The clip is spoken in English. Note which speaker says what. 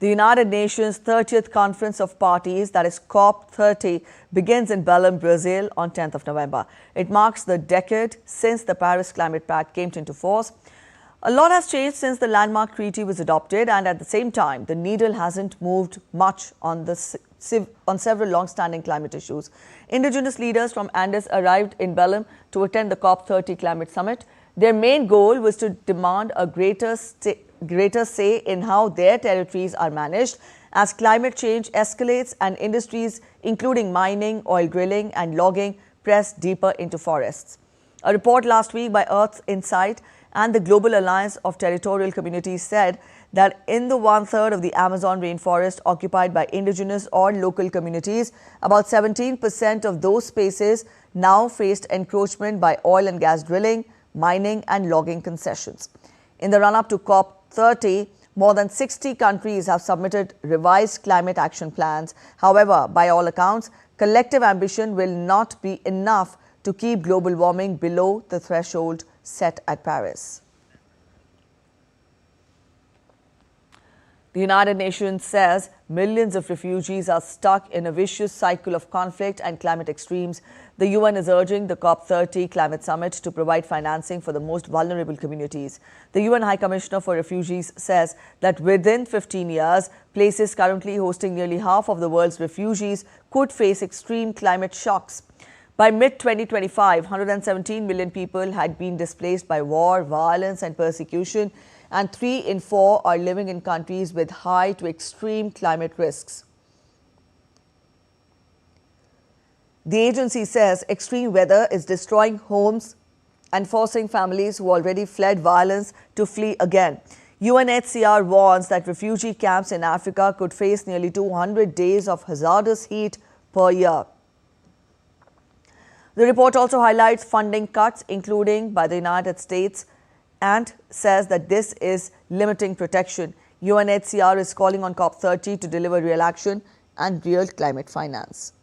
Speaker 1: The United Nations 30th Conference of Parties, that is COP30, begins in Belém, Brazil on 10th of November. It marks the decade since the Paris Climate Pact came into force. A lot has changed since the landmark treaty was adopted, and at the same time, the needle hasn't moved much on several long-standing climate issues. Indigenous leaders from Andes arrived in Belém to attend the COP30 climate summit. Their main goal was to demand a greater say in how their territories are managed as climate change escalates and industries including mining, oil drilling and logging press deeper into forests. A report last week by Earth Insight and the Global Alliance of Territorial Communities said that in the one-third of the Amazon rainforest occupied by indigenous or local communities, about 17% of those spaces now faced encroachment by oil and gas drilling, mining and logging concessions. In the run-up to COP30, more than 60 countries have submitted revised climate action plans. However, by all accounts, collective ambition will not be enough to keep global warming below the threshold set at Paris. The United Nations says millions of refugees are stuck in a vicious cycle of conflict and climate extremes. The UN is urging the COP30 climate summit to provide financing for the most vulnerable communities. The UN High Commissioner for Refugees says that within 15 years, places currently hosting nearly half of the world's refugees could face extreme climate shocks. By mid-2025, 117 million people had been displaced by war, violence and persecution, and 3 in 4 are living in countries with high to extreme climate risks. The agency says extreme weather is destroying homes and forcing families who already fled violence to flee again. UNHCR warns that refugee camps in Africa could face nearly 200 days of hazardous heat per year. The report also highlights funding cuts, including by the United States, and says that this is limiting protection. UNHCR is calling on COP30 to deliver real action and real climate finance.